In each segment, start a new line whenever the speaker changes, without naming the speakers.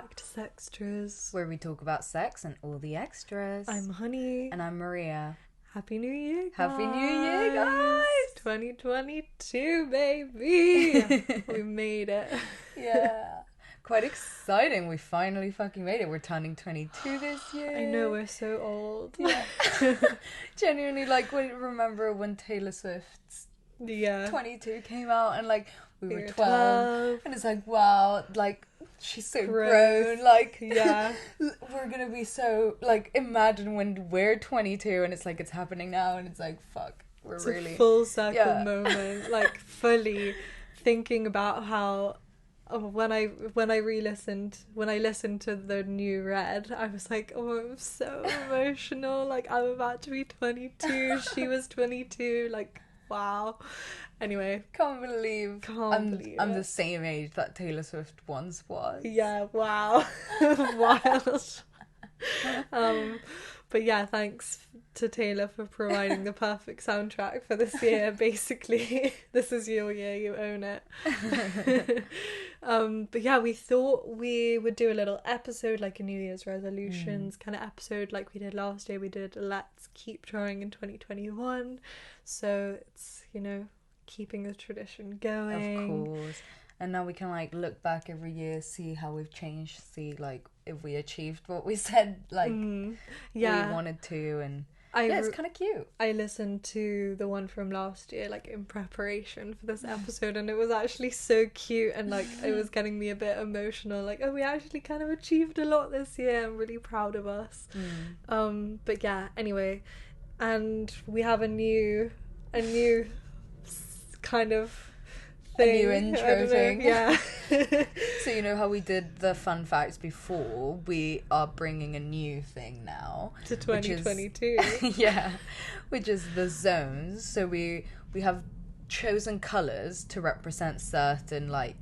back to Sextras,
where we talk about sex and all the extras.
I'm Honey.
And I'm Maria.
Happy New Year, guys.
Happy New Year, guys.
2022, baby. We made it.
Yeah. Quite exciting. We finally fucking made it. We're turning 22 this year.
I know, we're so old.
Yeah. Genuinely, like, remember when Taylor Swift's 22 came out and, like, we were 12. And it's like, wow, like, she's so grown. Like,
yeah.
We're gonna be so, like, imagine when we're 22 and it's like, it's happening now and it's like, fuck,
it's a full circle moment. Like, fully thinking about how when I listened to the new Red, I was like, oh, I'm so emotional. Like, I'm about to be 22. She was 22. Like, wow. Anyway,
can't believe I'm the same age that Taylor Swift once was.
Yeah, wow. Wild. But yeah, thanks to Taylor for providing the perfect soundtrack for this year. Basically, this is your year, you own it. But yeah, we thought we would do a little episode, like a New Year's resolutions kind of episode, like we did last year. We did Let's Keep Trying in 2021, so it's, you know, keeping the tradition going.
Of course. And now we can, like, look back every year, see how we've changed, see, like, if we achieved what we said, like, we wanted to, and it's kind of cute.
I listened to the one from last year, like, in preparation for this episode, and it was actually so cute, and, like, it was getting me a bit emotional, like, oh, we actually kind of achieved a lot this year. I'm really proud of us. But yeah, anyway, and we have a new kind of thing.
A new intro thing.
Yeah.
So you know how we did the fun facts before? We are bringing a new thing now.
To 2022.
Which is the zones. So we have chosen colours to represent certain, like,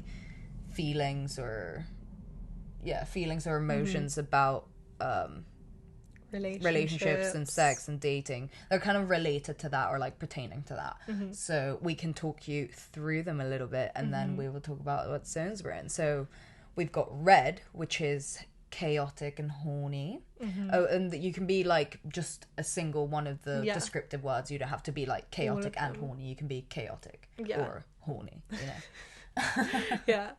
feelings or emotions about relationships and sex and dating. They're kind of related to that, or like pertaining to that. So we can talk you through them a little bit, and then we will talk about what zones we're in. So we've got red, which is chaotic and horny. Oh, and you can be like just a single one of the descriptive words. You don't have to be like chaotic and horny. You can be chaotic or horny, you know.
Yeah.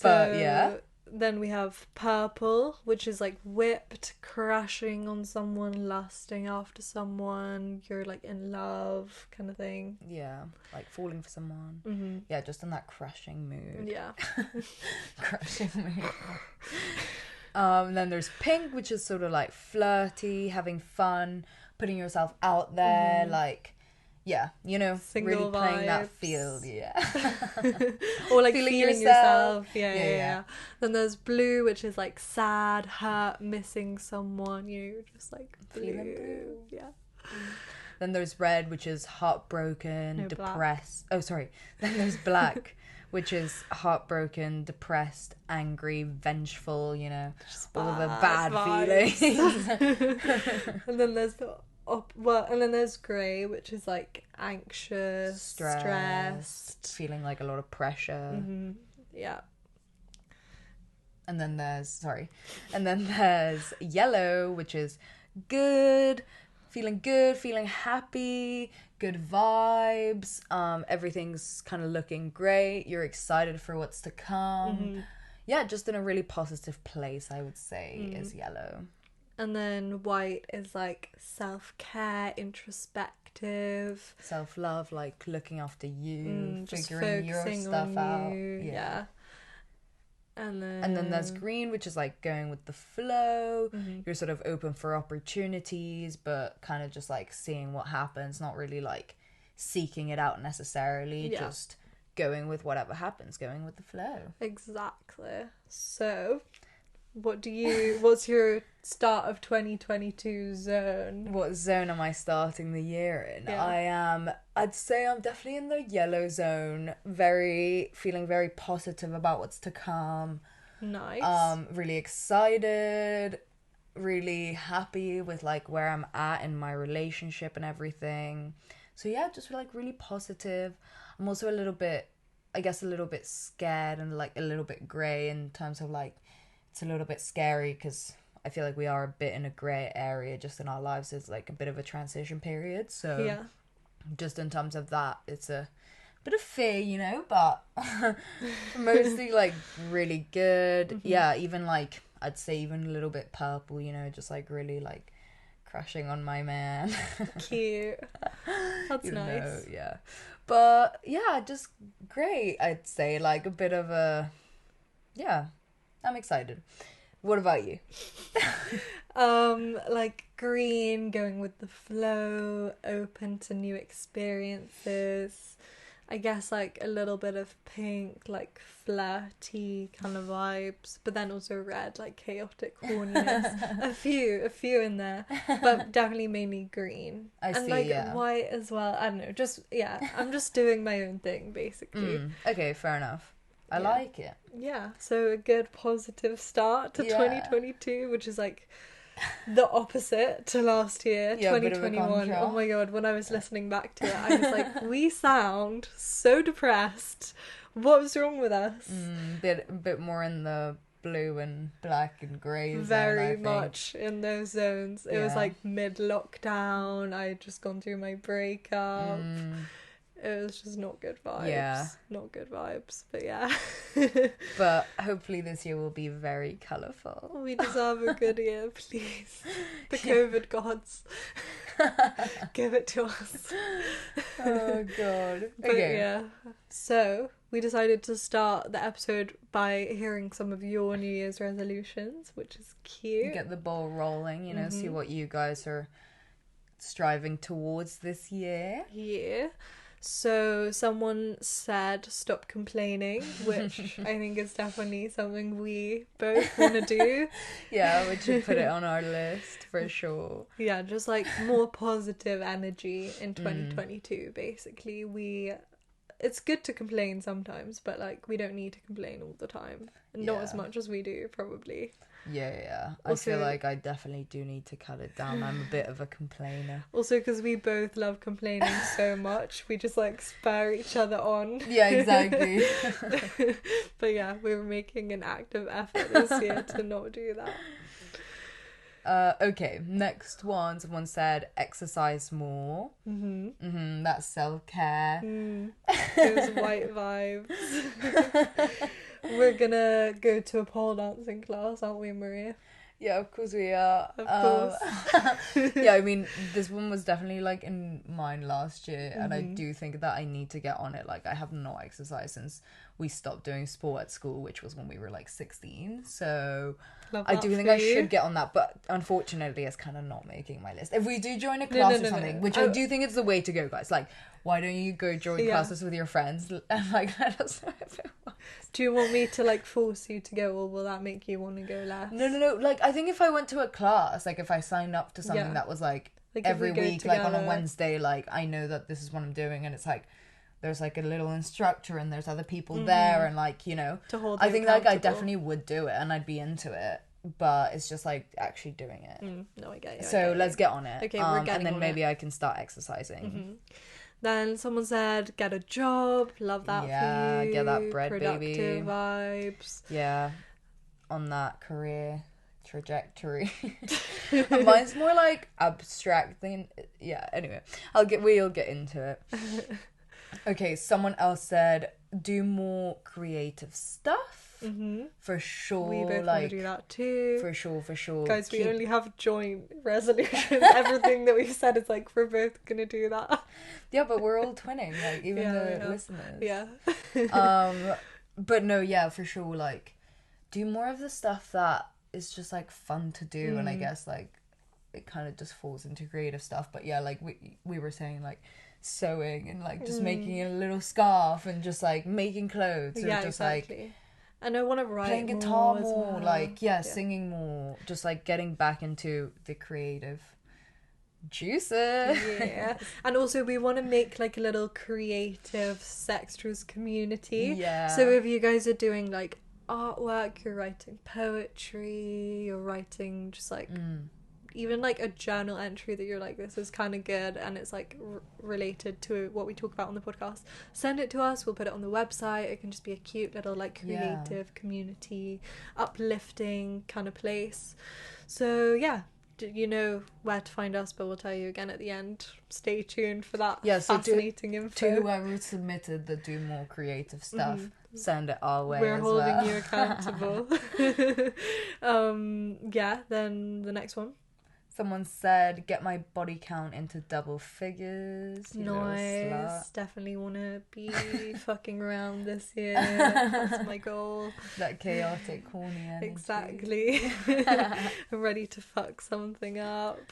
But yeah.
Then we have purple, which is like whipped, crashing on someone, lusting after someone, you're like in love kind of thing.
Yeah, like falling for someone. Yeah, just in that crushing mood.
Yeah.
Crushing mood. Then there's pink, which is sort of like flirty, having fun, putting yourself out there, like, yeah, you know,
single
really playing that field,
or like feeling yourself. Yeah. Then there's blue, which is like sad, hurt, missing someone. You're just like blue. Yeah.
Then there's red, which is heartbroken, depressed. Black. Oh, sorry. Then there's black, which is heartbroken, depressed, angry, vengeful. You know, just all of the bad feelings.
And then there's and then there's grey, which is like anxious, stressed,
feeling like a lot of pressure.
Yeah.
And then there's yellow, which is good, feeling happy, good vibes. Everything's kind of looking great. You're excited for what's to come. Yeah, just in a really positive place, I would say, is yellow.
And then white is like self-care, introspective.
Self-love, like looking after you, figuring your stuff out.
Yeah. And
then there's green, which is like going with the flow. You're sort of open for opportunities, but kind of just like seeing what happens, not really like seeking it out necessarily, just going with whatever happens, going with the flow.
Exactly. So what's your start of 2022 zone?
What zone am I starting the year in? I'd say I'm definitely in the yellow zone, feeling very positive about what's to come.
Nice.
Really excited, really happy with like where I'm at in my relationship and everything. So yeah, just like really positive. I'm also a little bit scared and like a little bit grey in terms of like it's a little bit scary because I feel like we are a bit in a grey area just in our lives. It's like a bit of a transition period. So
Yeah.
just in terms of that, it's a bit of fear, you know, but mostly like really good. Yeah, even like I'd say even a little bit purple, you know, just like really like crushing on my man.
Cute. That's
Even
nice.
though, yeah. But yeah, just great, I'd say. Like a bit of a, yeah, I'm excited. What about you?
Like green, going with the flow, open to new experiences. I guess like a little bit of pink, like flirty kind of vibes, but then also red, like chaotic horniness. a few in there, but definitely mainly green.
I see,
and like
yeah.
white as well. I don't know, just I'm just doing my own thing basically.
Okay, fair enough. I
Yeah.
like it.
Yeah, so a good positive start to
Yeah.
2022, which is like the opposite to last year,
Yeah, a bit of a
2021. Oh
contrast.
my god, when I was listening back to it, I was like, we sound so depressed. What's wrong with us?
Bit more in the blue and black and grey zone, I
Very
think.
much in those zones. It was
Yeah.
like mid-lockdown. I had just gone through my breakup. It was just not good vibes.
Yeah.
Not good vibes, but yeah.
But hopefully this year will be very colourful.
We deserve a good year, please. The COVID gods. Give it to us.
Oh god.
But
Okay.
yeah. So we decided to start the episode by hearing some of your New Year's resolutions, which is cute.
Get the ball rolling, you know, see what you guys are striving towards this year.
Yeah. So someone said stop complaining, which I think is definitely something we both want to do.
Yeah, we should put it on our list for sure.
Yeah, just like more positive energy in 2022 basically. It's good to complain sometimes, but like we don't need to complain all the time. Not as
Yeah.
much as we do probably.
Yeah. I
Also-
feel like I definitely do need to cut it down. I'm a bit of a complainer.
Also because we both love complaining so much, we just like spur each other on.
Yeah, exactly.
But yeah, we were making an active effort this year to not do that.
Okay, next one. Someone said exercise more. That's self-care.
Those white vibes. We're gonna go to a pole dancing class, aren't we, Maria?
Yeah, of course we are.
Of course.
Yeah, I mean, this one was definitely like in mine last year, and I do think that I need to get on it. Like, I have not exercised since we stopped doing sport at school, which was when we were like 16. So
Love
I
that
do think
for
I
you.
should get on that, but unfortunately, it's kind of not making my list. If we do join a class
no,
or something,
no.
which I do think it's the way to go, guys. Like, why don't you go join
Yeah.
classes with your friends and like let us know if it works?
Do you want me to like force you to go, or will that make you want to go less?
No. Like, I think if I went to a class, like if I signed up to something
Yeah.
that was like
Like, if
every
we go
week, like on a
together.
Wednesday, like I know that this is what I'm doing, and it's like there's like a little instructor and there's other people there, and like, you know,
To hold
I
you
think like I
accountable.
definitely would do it and I'd be into it, but it's just like actually doing it.
No, I get you.
So let's get on it.
Okay, we're getting
and then
on
maybe I can start exercising.
Then someone said, get a job. Love that
Yeah,
for you.
get that bread,
Productive
baby.
vibes.
Yeah, on that career trajectory. Mine's more like abstract than, yeah, anyway, we'll get into it. Okay, someone else said do more creative stuff. For sure.
We both want
like
to do that too.
for sure.
Guys, we
Keep-
only have joint resolutions. Everything that we've said is like, we're both gonna do that.
Yeah, but we're all twinning, like even
Yeah,
the
yeah.
listeners.
Yeah.
But no, yeah, for sure, like do more of the stuff that is just like fun to do, and I guess like it kind of just falls into creative stuff. But yeah, like we were saying, like sewing and like just making a little scarf and just like making clothes, or
Yeah,
just
exactly.
like
And I want to write
playing guitar
as
more,
well.
like singing more, just like getting back into the creative juices.
Yeah. And also we want to make like a little creative Sextras community.
Yeah.
So if you guys are doing like artwork, you're writing poetry, you're writing just like even like a journal entry that you're like, this is kind of good and it's like related to what we talk about on the podcast, send it to us. We'll put it on the website. It can just be a cute little like creative community uplifting kind of place. So yeah, you know where to find us, but we'll tell you again at the end. Stay tuned for that fascinating info.
To whoever submitted the do more creative stuff, send it our way.
We're
as
holding
well.
you accountable. Yeah, then the next one.
Someone said, get my body count into double figures.
Nice. Definitely want to be fucking around this year. That's my goal.
That chaotic, horny energy.
Exactly. I'm ready to fuck something up.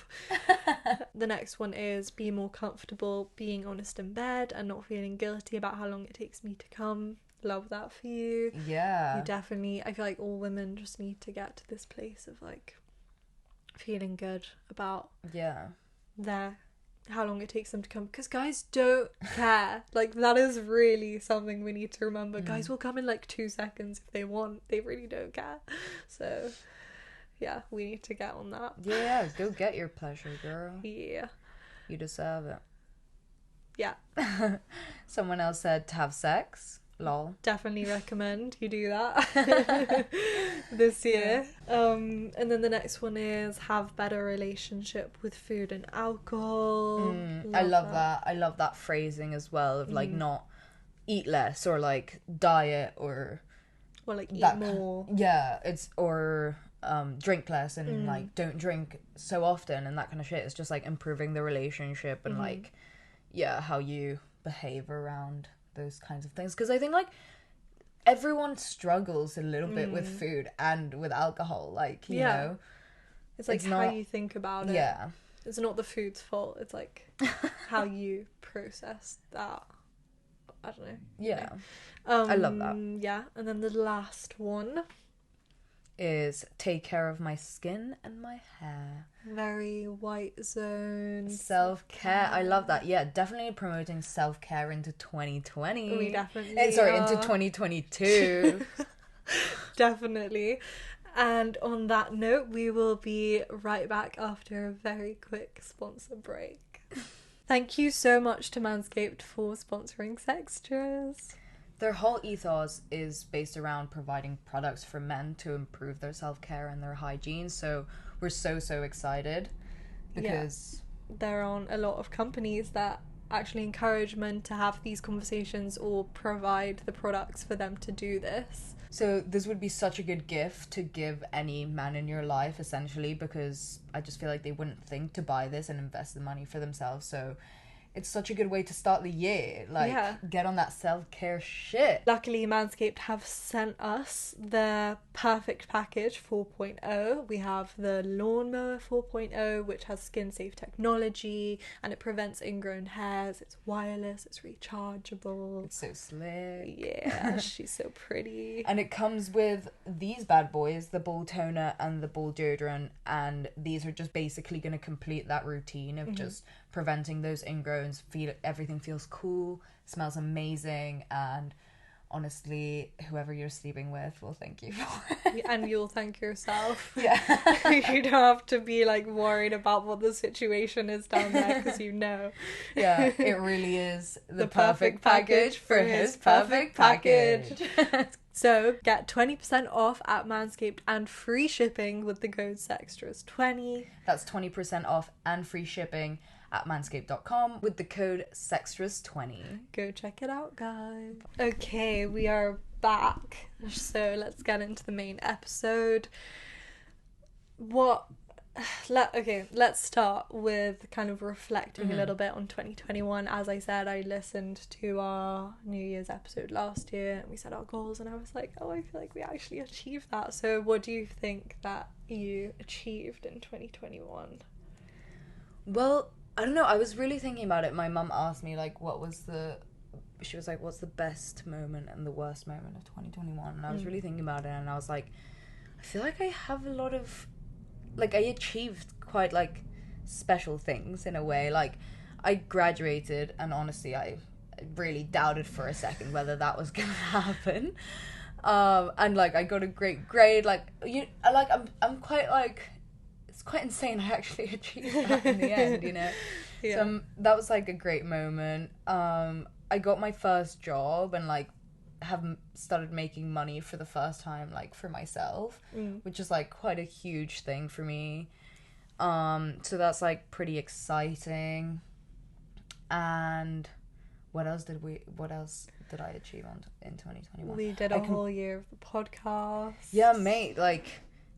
The next one is be more comfortable being honest in bed and not feeling guilty about how long it takes me to come. Love that for you.
Yeah.
You definitely, I feel like all women just need to get to this place of like feeling good about how long it takes them to come, because guys don't care. Like, that is really something we need to remember. Guys will come in like 2 seconds if they want. They really don't care. So yeah, we need to get on that.
Yeah, go get your pleasure, girl.
Yeah,
you deserve it.
Yeah.
Someone else said to have sex. Lol.
Definitely recommend you do that this year. And then the next one is have better relationship with food and alcohol.
I love that. I love that phrasing as well of like not eat less or like diet or
like eat more.
Yeah, it's or drink less and like don't drink so often and that kind of shit. It's just like improving the relationship and like how you behave around those kinds of things, because I think like everyone struggles a little bit with food and with alcohol, like you know,
it's like how you think about it. It's not the food's fault, it's like how you process that. I don't know. I love that. And then the last one
is take care of my skin and my hair.
Very white zone.
Self-care. I love that. Yeah, definitely promoting self-care into 2020.
We definitely
into 2022.
Definitely. And on that note, we will be right back after a very quick sponsor break. Thank you so much to Manscaped for sponsoring Sextras.
Their whole ethos is based around providing products for men to improve their self-care and their hygiene. So we're so excited because
there aren't a lot of companies that actually encourage men to have these conversations or provide the products for them to do this.
So this would be such a good gift to give any man in your life, essentially, because I just feel like they wouldn't think to buy this and invest the money for themselves. So it's such a good way to start the year. Like, get on that self-care shit.
Luckily, Manscaped have sent us their perfect package 4.0. We have the Lawnmower 4.0, which has skin-safe technology, and it prevents ingrown hairs. It's wireless, it's rechargeable.
It's so slick.
Yeah, she's so pretty.
And it comes with these bad boys, the ball toner and the ball deodorant, and these are just basically going to complete that routine of just preventing those ingrowns. Everything feels cool, smells amazing, and honestly, whoever you're sleeping with will thank you for it.
And you'll thank yourself.
Yeah.
You don't have to be like worried about what the situation is down there, because you know.
Yeah, it really is the perfect package for his perfect package.
So get 20% off at Manscaped and free shipping with the code SEXTRAS20.
That's 20% off and free shipping at manscaped.com with the code SEXTRAS20.
Go check it out, guys. Okay, we are back. So let's get into the main episode. Let's start with kind of reflecting a little bit on 2021. As I said, I listened to our New Year's episode last year and we set our goals and I was like, I feel like we actually achieved that. So what do you think that you achieved in 2021?
Well, I don't know, I was really thinking about it. My mum asked me like she was like, what's the best moment and the worst moment of 2021? And I was really thinking about it and I was like, I feel like I have a lot of, like, I achieved quite like special things in a way. Like, I graduated and honestly I really doubted for a second whether that was gonna happen. And like I got a great grade. Like, I'm quite like it's quite insane I actually achieved that in the end, you know.
Yeah.
So that was like a great moment. I got my first job and like have started making money for the first time, like for myself, which is like quite a huge thing for me. So that's like pretty exciting. And what else did I achieve in 2021?
We did a whole year of the podcast.
Yeah, mate, like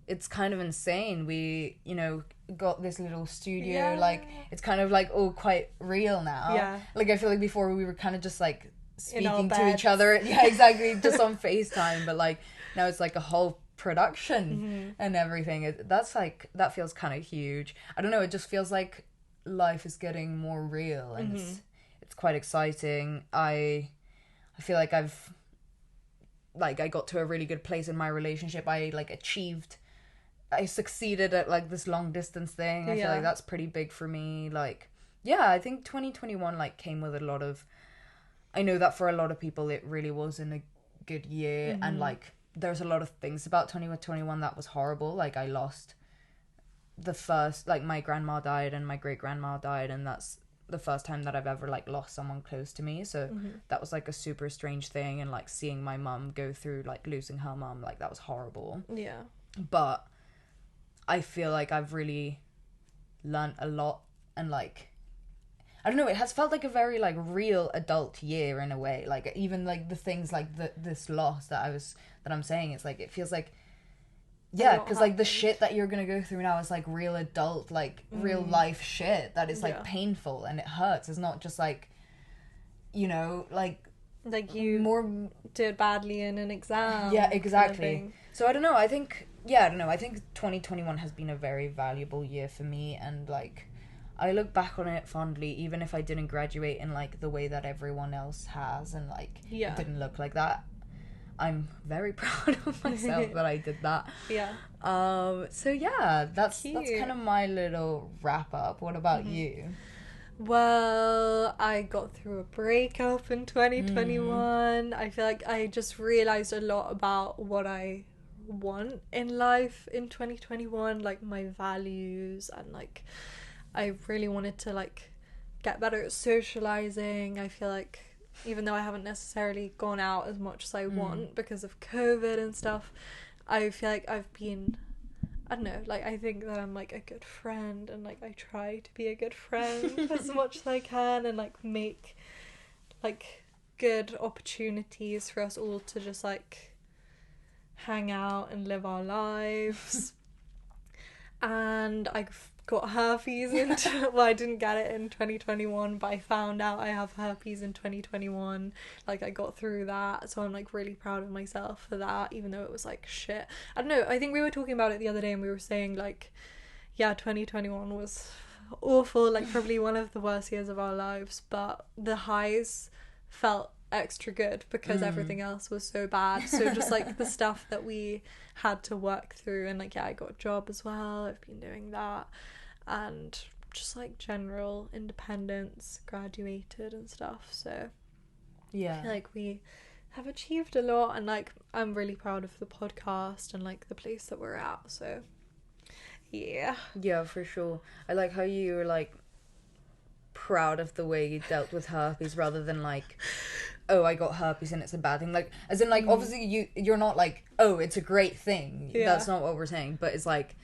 it's kind of insane. We, you know, got this little studio.
Yeah.
Like it's kind of like all quite real now.
Yeah.
Like I feel like before we were kind of just like speaking to
beds.
each other. Yeah, exactly. Just on FaceTime, but like now it's like a whole production and everything. That feels kind of huge. I don't know, it just feels like life is getting more real and it's quite exciting. I feel like I got to a really good place in my relationship. I succeeded at like this long distance thing. I feel like that's pretty big for me. Like, yeah, I think 2021 like came with a lot of, I know that for a lot of people it really wasn't a good year, and like there's a lot of things about 2021 that was horrible. Like I lost the first, like my grandma died and my great grandma died, and that's the first time that I've ever like lost someone close to me. So that was like a super strange thing, and like seeing my mum go through like losing her mum, like that was horrible.
Yeah.
But I feel like I've really learned a lot, and like I don't know, it has felt like a very like real adult year in a way. Like even like the things like this loss that I'm saying, it's like it feels like, yeah, because like the shit that you're gonna go through now is like real adult, like real life shit that is like painful and it hurts. It's not just like, you know, like
you
more
did badly in an exam.
Yeah, exactly.
Kind of thing.
So I don't know, I think 2021 has been a very valuable year for me, and like I look back on it fondly, even if I didn't graduate in like the way that everyone else has, and like it didn't look like that. I'm very proud of myself that I did that.
Yeah.
So yeah, that's kind of my little wrap up. What about you?
Well, I got through a breakup in 2021. I feel like I just realized a lot about what I want in life in 2021, like my values, and like I really wanted to like get better at socializing. I feel like even though I haven't necessarily gone out as much as I want because of COVID and stuff, I feel like I've been, I don't know, like I think that I'm like a good friend, and like I try to be a good friend as much as I can, and like make like good opportunities for us all to just like hang out and live our lives. And I got herpes well, I didn't get it in 2021, but I found out I have herpes in 2021. Like I got through that, so I'm like really proud of myself for that, even though it was like shit. I don't know, I think we were talking about it the other day, and we were saying like, yeah, 2021 was awful, like probably one of the worst years of our lives, but the highs felt extra good because everything else was so bad. So just like the stuff that we had to work through, and like, yeah, I got a job as well, I've been doing that, and just like general independence, graduated and stuff. So yeah, I feel like we have achieved a lot, and like I'm really proud of the podcast and like the place that we're at. So yeah, for sure. I like how you were like proud of the way you dealt with herpes rather than like, oh, I got herpes and it's a bad thing. Like, as in like, obviously you're not like, oh, it's a great thing. Yeah. That's not what we're saying. But it's like,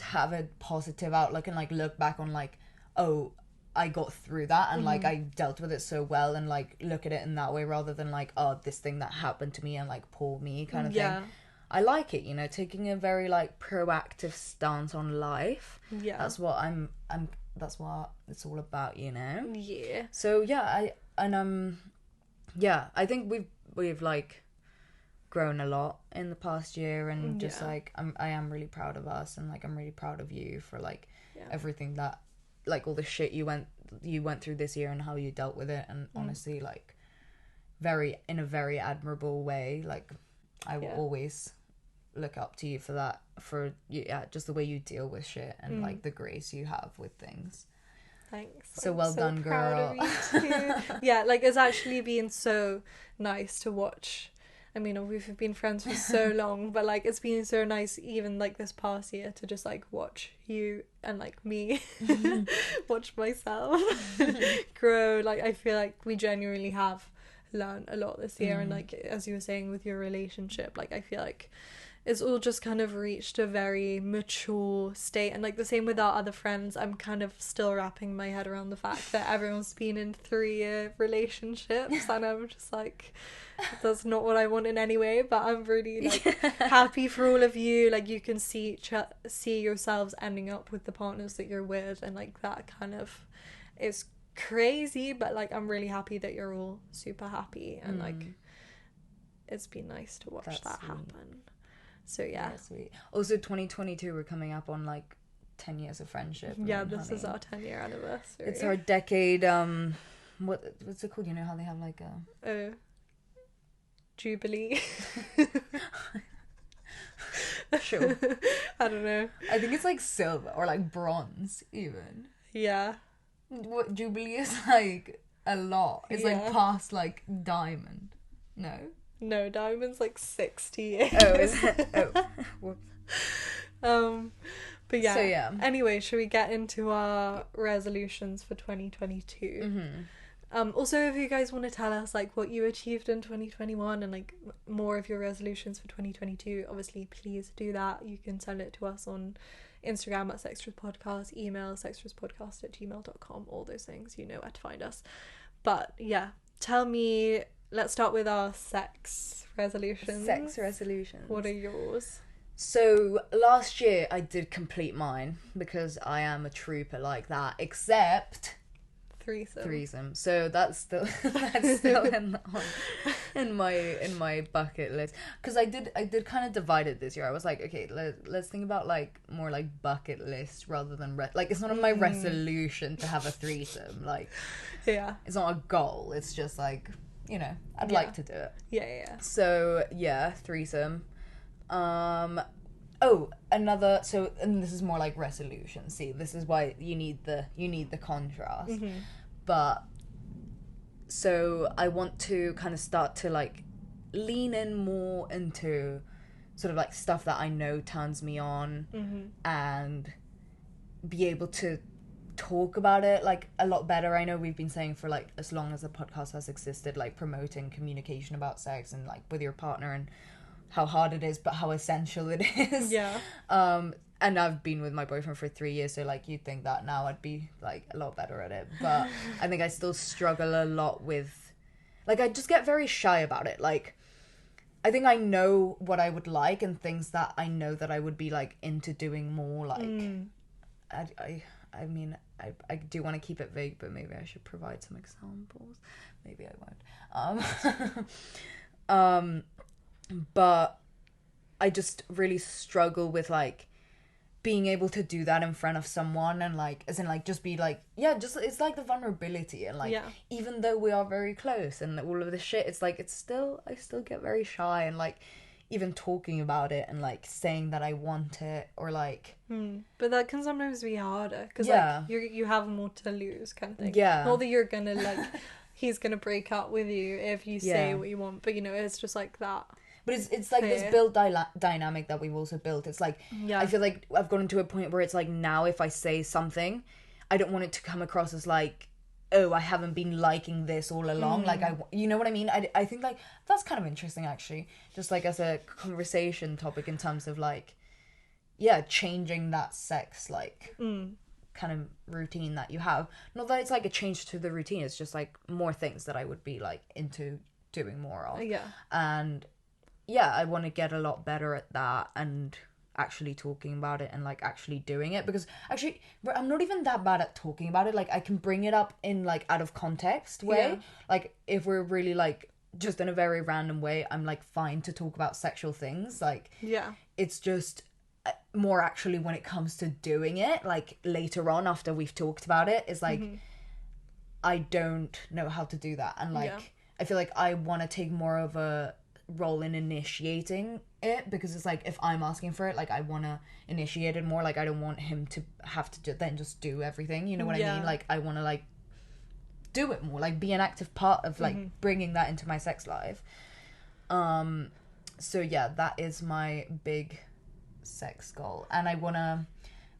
have a positive outlook and like look back on like, oh, I got through that, and like I dealt with it so well, and like look at it in that way rather than like, oh, this thing that happened to me and like poor me kind of thing. I like it, you know, taking a very like proactive stance on life. Yeah. That's what that's what it's all about, you know? Yeah. So yeah, I think we've like grown a lot in the past year, and just like I am really proud of us, and like I'm really proud of you for like everything that, like all the shit you went through this year and how you dealt with it, and honestly like in a very admirable way. Like I will always look up to you for that, for just the way you deal with shit, and like the grace you have with things. Thanks.
So well done, girl.
Yeah, like it's actually been so nice to watch I mean, we've been friends for so long, but like it's been so nice even like this past year to just like watch you and like me watch myself grow. Like I feel like we genuinely have learned a lot this year, and like as you were saying with your relationship, like I feel like it's all just kind of reached a very mature state, and like the same with our other friends. I'm kind of still wrapping my head around the fact that everyone's been in 3-year relationships, and I'm just like, that's not what I want in any way, but I'm really like happy for all of you. Like you can see yourselves ending up with the partners that you're with, and like that kind of is crazy, but like I'm really happy that you're all super happy, and like it's been nice to watch that happen. So yeah,
sweet. Also 2022, we're coming up on like 10 years of friendship.
Yeah, this is our 10-year anniversary.
It's our decade. What's it called? You know how they have like a
jubilee.
Sure.
I don't know.
I think it's like silver or like bronze even.
Yeah.
What jubilee is like a lot. It's like past like diamond. No,
diamond's like 60 years.
Oh, is it?
Oh. But yeah.
So yeah.
Anyway, should we get into our resolutions for 2022? Also, if you guys want to tell us like what you achieved in 2021 and like more of your resolutions for 2022, obviously please do that. You can send it to us on Instagram at Sextras Podcast, email sextraspodcast@gmail.com, all those things, you know where to find us. But yeah, tell me, let's start with our sex resolutions. What are yours?
So last year I did complete mine because I am a trooper like that, except threesome. So that's still in my bucket list, because I did kind of divide it this year. I was like, okay, let's think about like more like bucket list rather than like it's not on my resolution to have a threesome. Like,
yeah,
it's not a goal. It's just like, you know, I'd like to do it.
Yeah.
So yeah, threesome. And this is more like resolution. See, this is why you need the contrast. But so I want to kind of start to like lean in more into sort of like stuff that I know turns me on, and be able to talk about it like a lot better. I know we've been saying for like as long as the podcast has existed, like promoting communication about sex and like with your partner, and how hard it is but how essential it is. And I've been with my boyfriend for 3 years, so like you'd think that now I'd be like a lot better at it, but I think I still struggle a lot with, like, I just get very shy about it. Like, I think I know what I would like and things that I know that I would be like into doing more. Like I mean I do want to keep it vague, but maybe I should provide some examples. Maybe I won't. But I just really struggle with like being able to do that in front of someone, and like as in like just be like, yeah, just it's like the vulnerability, and like even though we are very close and all of this shit, it's like I still get very shy, and like even talking about it and like saying that I want it, or like
but that can sometimes be harder because like you have more to lose kind of thing. Not that you're gonna like he's gonna break up with you if you say what you want, but you know, it's just like that.
But it's like this built dynamic that we've also built. It's like, I feel like I've gotten to a point where it's like now if I say something, I don't want it to come across as like, oh, I haven't been liking this all along. Like, you know what I mean? I think like that's kind of interesting actually. Just like as a conversation topic in terms of like, changing that sex like kind of routine that you have. Not that it's like a change to the routine. It's just like more things that I would be like into doing more of. And I want to get a lot better at that and actually talking about it and like actually doing it, because actually I'm not even that bad at talking about it. Like I can bring it up in like out of context way. Like if we're really like just in a very random way, I'm like fine to talk about sexual things. Like it's just more actually when it comes to doing it like later on after we've talked about it is like I don't know how to do that, and like I feel like I want to take more of a role in initiating it, because it's like if I'm asking for it, like I want to initiate it more. Like I don't want him to have to then just do everything, you know what I mean? Like I want to like do it more, like be an active part of like bringing that into my sex life. So yeah, that is my big sex goal. And I want to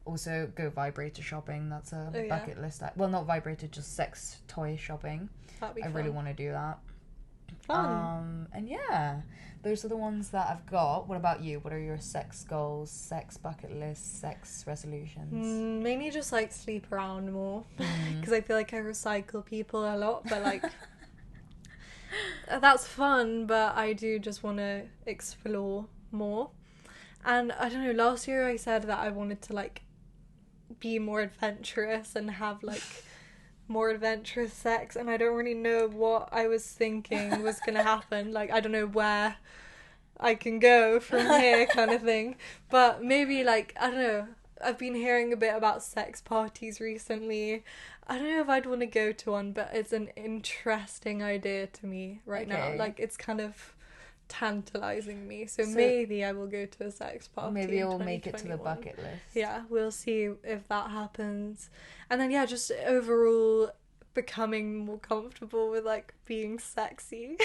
also go vibrator shopping. That's a bucket list. Well, not vibrator, just sex toy shopping.
That'd be
I
fun.
really want to do that.
Fun.
And yeah, those are the ones that I've got. What about you? What are your sex goals, sex bucket lists, sex resolutions?
Mainly just like sleep around more, because I feel like I recycle people a lot, but like that's fun, but I do just want to explore more. And I don't know, last year I said that I wanted to like be more adventurous and have like more adventurous sex, and I don't really know what I was thinking was gonna happen. Like, I don't know where I can go from here kind of thing. But maybe like, I don't know, I've been hearing a bit about sex parties recently. I don't know if I'd want to go to one, but it's an interesting idea to me right now. Like, it's kind of tantalizing me. So maybe I will go to a sex party.
Maybe it will make it to the bucket list.
Yeah, we'll see if that happens. And then yeah, just overall becoming more comfortable with like being sexy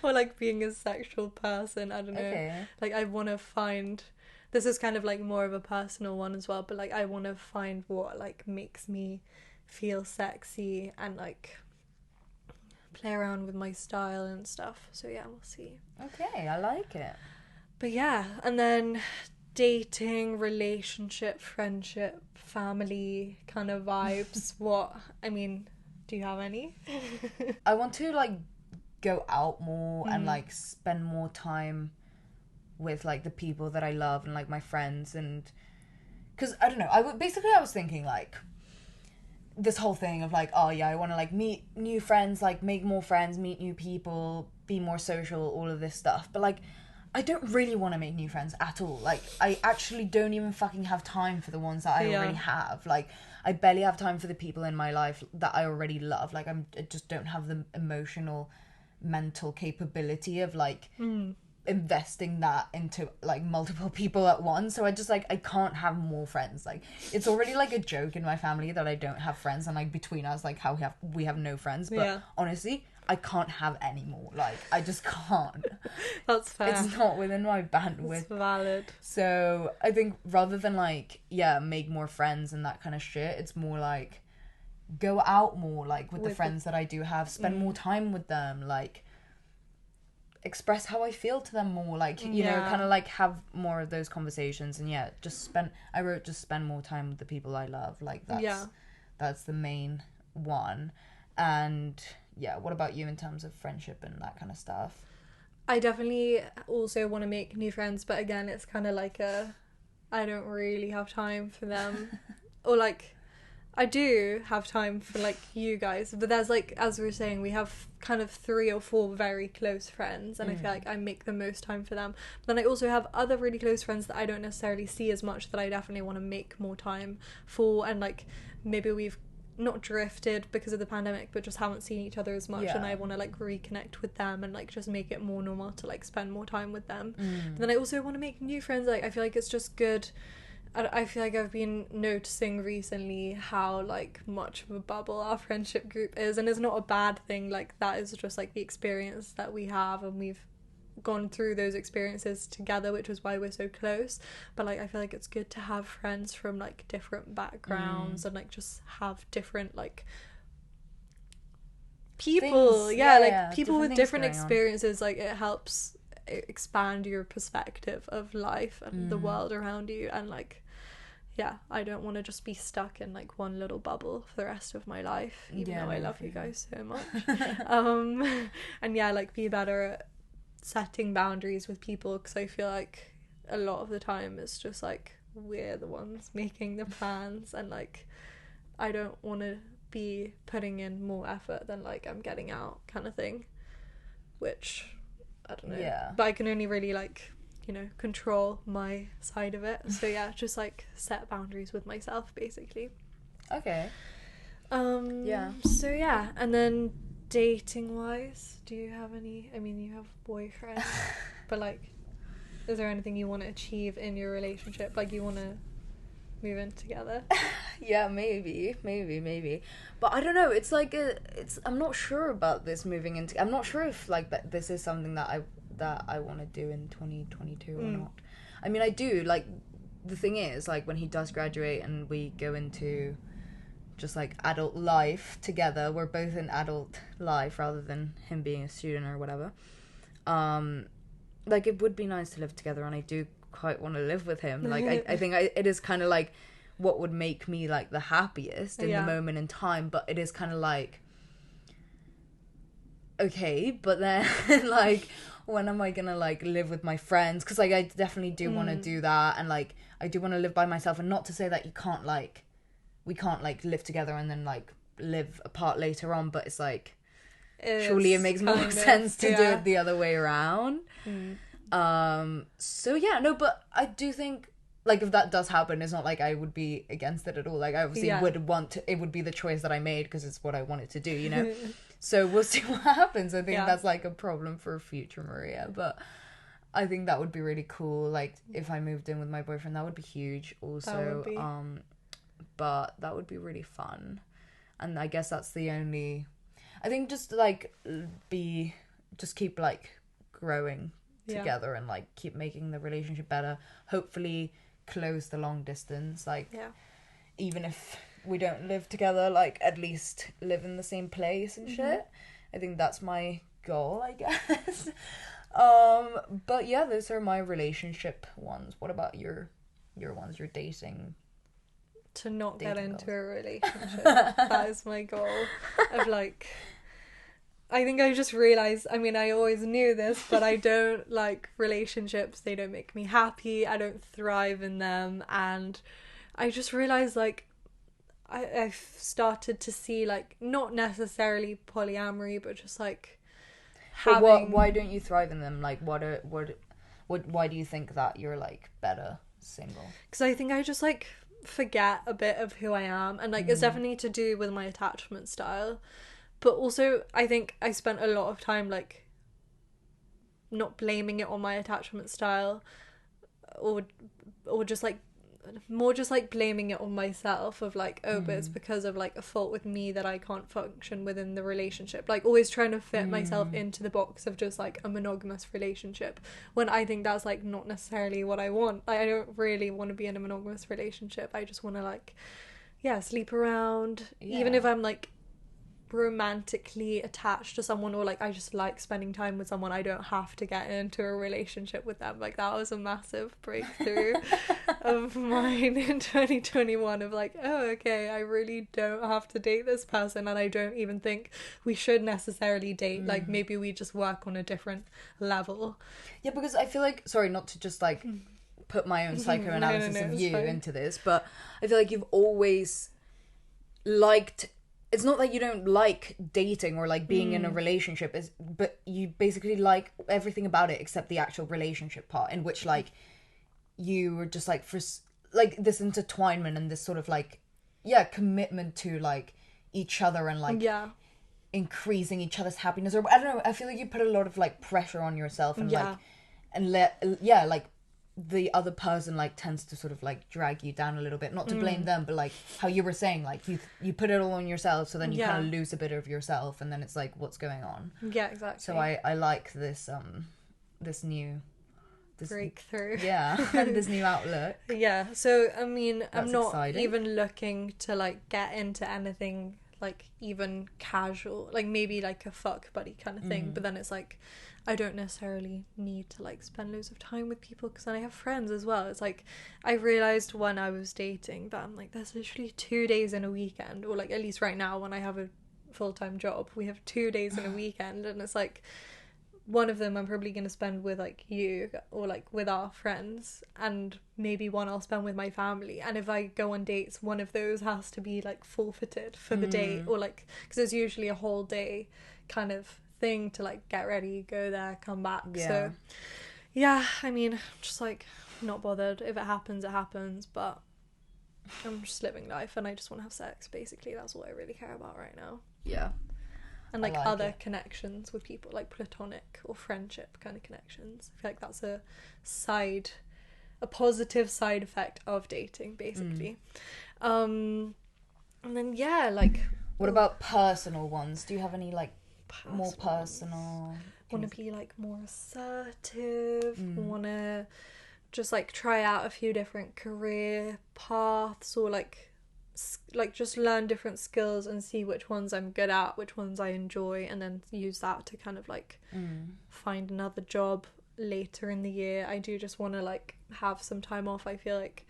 or like being a sexual person. I don't know. Like, I want to find, this is kind of like more of a personal one as well, but like I want to find what like makes me feel sexy and like play around with my style and stuff. So yeah, we'll see.
Okay, I like it.
But yeah, and then dating, relationship, friendship, family kind of vibes. I mean, do you have any?
I want to like go out more and like spend more time with like the people that I love and like my friends, and because I don't know, I was thinking like this whole thing of like, oh yeah, I want to like meet new friends, like make more friends, meet new people, be more social, all of this stuff. But like, I don't really want to make new friends at all. Like, I actually don't even fucking have time for the ones that I already have. Like, I barely have time for the people in my life that I already love. Like, I just don't have the emotional, mental capability of like investing that into like multiple people at once. So I just like, I can't have more friends. Like, it's already like a joke in my family that I don't have friends, and like between us, like how we have no friends. But honestly, I can't have any more. Like, I just can't.
That's fair.
It's not within my bandwidth.
It's valid.
So I think rather than like, make more friends and that kind of shit, it's more like go out more, like with the friends that I do have, spend more time with them, like express how I feel to them more, like, you know, kind of like have more of those conversations. And just spend more time with the people I love. Like, that's the main one. And what about you in terms of friendship and that kind of stuff?
I definitely also want to make new friends, but again, it's kind of like I don't really have time for them. Or like, I do have time for like you guys, but there's like, as we were saying, we have kind of 3 or 4 very close friends, and I feel like I make the most time for them. But then I also have other really close friends that I don't necessarily see as much, that I definitely want to make more time for, and like maybe we've not drifted because of the pandemic, but just haven't seen each other as much, and I want to like reconnect with them and like just make it more normal to like spend more time with them. But then I also want to make new friends. Like, I feel like it's just good. I feel like I've been noticing recently how like much of a bubble our friendship group is, and it's not a bad thing. Like, that is just like the experience that we have, and we've gone through those experiences together, which is why we're so close. But like, I feel like it's good to have friends from like different backgrounds and like just have different like people things, people with different experiences. Like, it helps expand your perspective of life and the world around you. And like, I don't want to just be stuck in like one little bubble for the rest of my life, even though I love you guys so much. And like, be better at setting boundaries with people, because I feel like a lot of the time it's just like we're the ones making the plans, and like I don't want to be putting in more effort than like I'm getting out, kind of thing, which I don't know, but I can only really like, you know, control my side of it. So just like set boundaries with myself, basically.
Okay.
So and then dating wise, do you have any? I mean, you have boyfriends, but like, is there anything you want to achieve in your relationship? Like, you want to move in together.
Yeah, maybe. But I don't know. It's like I'm not sure about this moving into. I'm not sure if like that this is something that I want to do in 2022 or not. I mean, I do. Like, the thing is, like, when he does graduate and we go into just like adult life together, we're both in adult life rather than him being a student or whatever. Like, it would be nice to live together, and I do quite want to live with him. Like, I think it is kind of like what would make me like the happiest in the moment in time, but it is kind of like, okay, but then like, when am I gonna like live with my friends? Because like I definitely do want to do that, and like I do want to live by myself, and not to say that we can't like live together and then like live apart later on, but it's like, surely it makes more sense to do it the other way around. So yeah, no, but I do think, like, if that does happen, it's not like I would be against it at all. Like, I obviously would want to, it would be the choice that I made because it's what I wanted to do, you know? So we'll see what happens. I think that's like a problem for future Maria, but I think that would be really cool. Like, if I moved in with my boyfriend, that would be huge also. But that would be really fun. And I guess that's the only, I think just like just keep like growing together and like keep making the relationship better. Hopefully close the long distance, like even if we don't live together, like at least live in the same place and shit. I think that's my goal, I guess. But yeah, those are my relationship ones. What about your ones, your dating?
To not get into a relationship. That is my goal. Of like, I think I just realised, I mean, I always knew this, but I don't like relationships. They don't make me happy. I don't thrive in them. And I just realised, like, I've started to see, like, not necessarily polyamory, but just like having...
But why don't you thrive in them? Like, why do you think that you're like better single?
Because I think I just like forget a bit of who I am, and like it's definitely to do with my attachment style, but also I think I spent a lot of time like not blaming it on my attachment style, or just like more just like blaming it on myself of like, oh, but it's because of like a fault with me that I can't function within the relationship, like always trying to fit myself into the box of just like a monogamous relationship, when I think that's like not necessarily what I want. Like, I don't really want to be in a monogamous relationship. I just want to like sleep around, even if I'm like romantically attached to someone, or like I just like spending time with someone. I don't have to get into a relationship with them. Like, that was a massive breakthrough of mine in 2021, of like, oh, okay, I really don't have to date this person, and I don't even think we should necessarily date. Like, maybe we just work on a different level. Yeah,
because I feel like, sorry, not to just like put my own psychoanalysis of you into this, but I feel like you've always liked, it's not that you don't like dating or like being in a relationship, but you basically like everything about it except the actual relationship part, in which like you were just like, for like this intertwinement and this sort of like commitment to like each other, and like increasing each other's happiness, or I don't know, I feel like you put a lot of like pressure on yourself, and like like the other person like tends to sort of like drag you down a little bit, not to blame them, but like how you were saying, like you put it all on yourself, so then you kind of lose a bit of yourself, and then it's like, what's going on? Exactly. So I like this this breakthrough and this new outlook.
So I mean,
that's
I'm not
exciting.
even looking to like get into anything like even casual, like maybe like a fuck buddy kind of thing, but then it's like I don't necessarily need to like spend loads of time with people, because then I have friends as well. It's like, I realised when I was dating that I'm like, there's literally 2 days in a weekend, or like at least right now when I have a full-time job, we have 2 days in a weekend, and it's like one of them I'm probably going to spend with like you, or like with our friends, and maybe one I'll spend with my family. And if I go on dates, one of those has to be like forfeited for the day, or like, because it's usually a whole day kind of thing to like get ready, go there, come back. So I mean, I'm just like not bothered. If it happens, it happens, but I'm just living life, and I just want to have sex, basically. That's all I really care about right now. And like other connections with people, like platonic or friendship kind of connections. I feel like that's a side a positive side effect of dating, basically. And then like,
what about personal ones? Do you have any like more personal?
Want to be like more assertive, want to just like try out a few different career paths, or like just learn different skills and see which ones I'm good at, which ones I enjoy, and then use that to kind of like find another job later in the year. I do just want to like have some time off. I feel like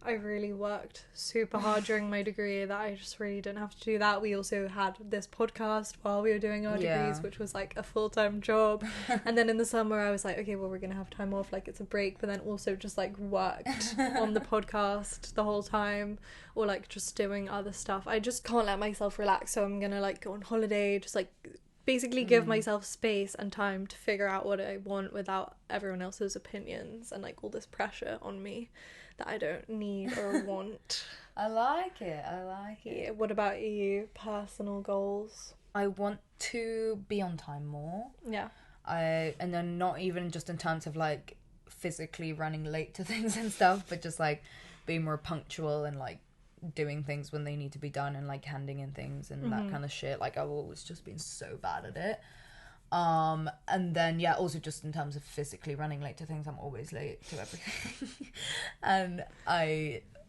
I really worked super hard during my degree that I just really didn't have to do that. We also had this podcast while we were doing our degrees, which was like a full-time job. And then in the summer I was like, okay, well, we're gonna have time off, like it's a break, but then also just like worked on the podcast the whole time, or like just doing other stuff. I just can't let myself relax, so I'm gonna like go on holiday, just like basically give myself space and time to figure out what I want without everyone else's opinions and like all this pressure on me that I don't need or want.
I like it.
Yeah, what about you? Personal goals?
I want to be on time more.
Yeah.
And then not even just in terms of like physically running late to things and stuff, but just like being more punctual and like doing things when they need to be done, and like handing in things and that kind of shit. Like I've always just been so bad at it. And then also just in terms of physically running late to things, I'm always late to everything. And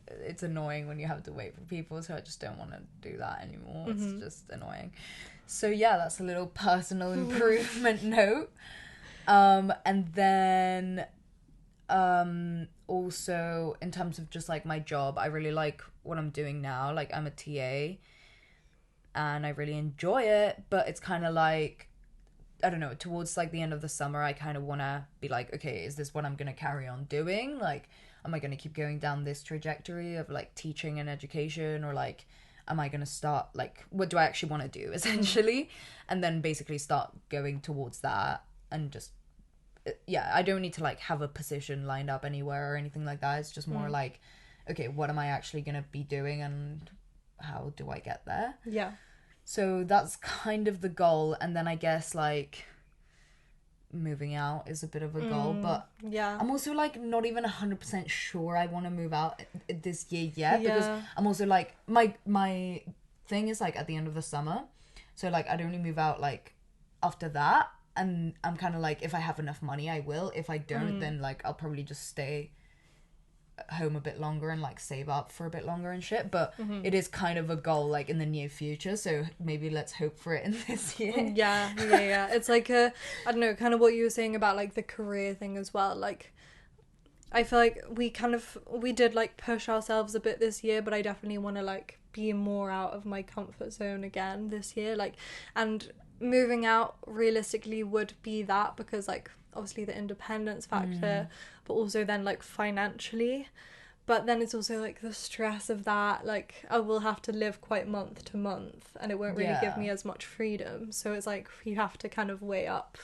it's annoying when you have to wait for people, so I just don't want to do that anymore. It's just annoying. So that's a little personal improvement note. And then also in terms of just like my job, I really like what I'm doing now. Like I'm a TA and I really enjoy it, but it's kind of like, I don't know, towards like the end of the summer, I kind of want to be like, okay, is this what I'm going to carry on doing? Like, am I going to keep going down this trajectory of like teaching and education, or like, am I going to start, like, what do I actually want to do essentially? And then basically start going towards that, and just, I don't need to like have a position lined up anywhere or anything like that. It's just more like, okay, what am I actually going to be doing and how do I get there?
Yeah.
So that's kind of the goal. And then I guess like moving out is a bit of a goal, but I'm also like not even 100% sure I want to move out this year yet, because I'm also like my thing is like at the end of the summer, so like I'd only move out like after that, and I'm kind of like, if I have enough money I will, if I don't then like I'll probably just stay home a bit longer and like save up for a bit longer and shit. But it is kind of a goal like in the near future, so maybe let's hope for it in this year.
It's like I don't know, kind of what you were saying about like the career thing as well. Like I feel like we did like push ourselves a bit this year, but I definitely want to like be more out of my comfort zone again this year, like, and moving out realistically would be that, because like obviously the independence factor, but also then like financially, but then it's also like the stress of that, like I will have to live quite month to month and it won't really give me as much freedom. So it's like you have to kind of weigh up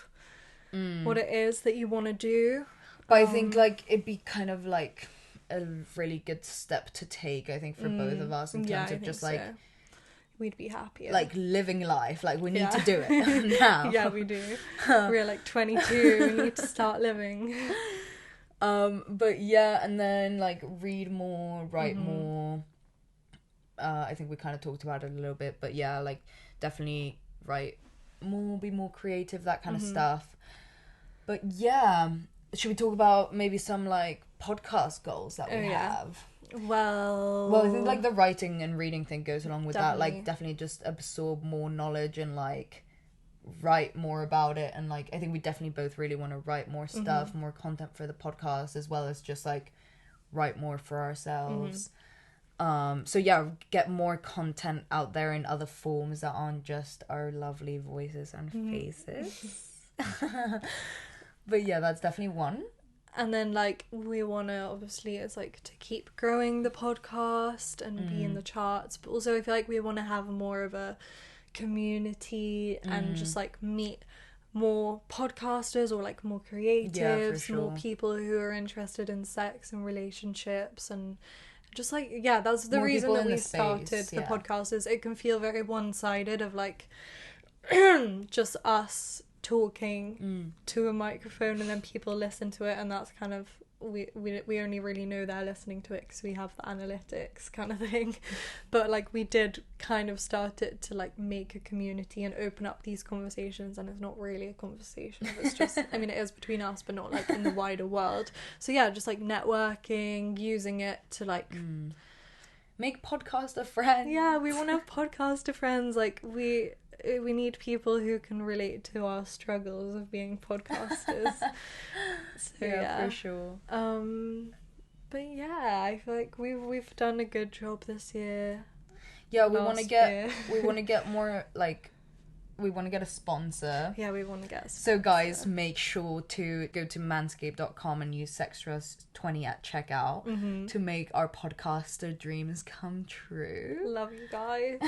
what it is that you want to do.
But I think like it'd be kind of like a really good step to take, I think, for both of us in terms of just like
we'd be happier.
Like living life. Like we need to do it now.
Yeah, we do. We're like 22. We need to start living.
But and then like read more, write more. I think we kind of talked about it a little bit, but like definitely write more, be more creative, that kind of stuff. But should we talk about maybe some like podcast goals that we have? Well, I think like the writing and reading thing goes along with that. Like definitely just absorb more knowledge and like write more about it. And like I think we definitely both really want to write more stuff, more content for the podcast, as well as just like write more for ourselves. So get more content out there in other forms that aren't just our lovely voices and faces. But that's definitely one.
And then, like, we want to, obviously, it's, like, to keep growing the podcast and be in the charts. But also, I feel like we want to have more of a community and just, like, meet more podcasters or, like, more creatives, more people who are interested in sex and relationships. And just, like, that's the more reason that we started the podcast, is it can feel very one-sided of, like, just us talking to a microphone and then people listen to it, and that's kind of we only really know they're listening to it because we have the analytics kind of thing, but like we did kind of start it to like make a community and open up these conversations, and it's not really a conversation, it's just I mean it is between us but not like in the wider world. So yeah, just like networking, using it to like
make podcaster friends.
Yeah, we want to have podcaster friends. Like we need people who can relate to our struggles of being podcasters. So yeah,
for sure.
But yeah, I feel like we've done a good job this year.
Yeah, we want to get more like, we want to get a sponsor.
Yeah, we want to get a sponsor.
So guys, make sure to go to manscaped.com and use Sextras20 at checkout to make our podcaster dreams come true.
Love you guys.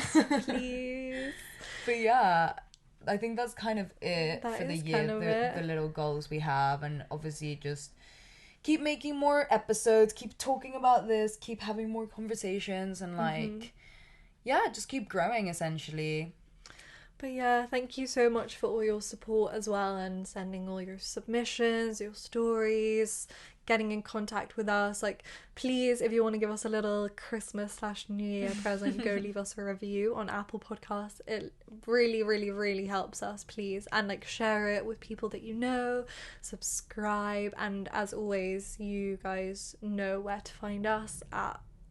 Please.
But yeah, I think that's kind of it for the year, the little goals we have, and obviously just keep making more episodes, keep talking about this, keep having more conversations, and like yeah, just keep growing essentially.
But yeah, thank you so much for all your support as well, and sending all your submissions, your stories, getting in contact with us. Like, please, if you want to give us a little Christmas/New Year present, go leave us a review on Apple Podcasts. It really, really, really helps us, please. And like, share it with people that you know, subscribe, and as always, you guys know where to find us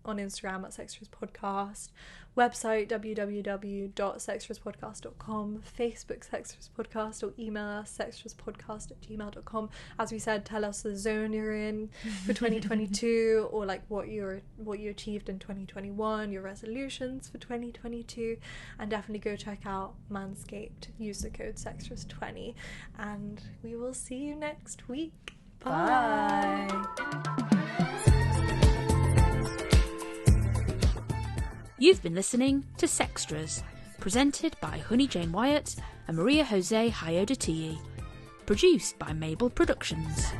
on Instagram at Sextras Podcast, website www.sextraspodcast.com, Facebook Sextras Podcast, or email us sextraspodcast@gmail.com. As we said, tell us the zone you're in for 2022, or like what you achieved in 2021, your resolutions for 2022, and definitely go check out Manscaped. Use the code Sextras20, and we will see you next week. Bye.
You've been listening to Sextras, presented by Honey Jane Wyatt and Maria Jose Hayodatiyi, produced by Mabel Productions.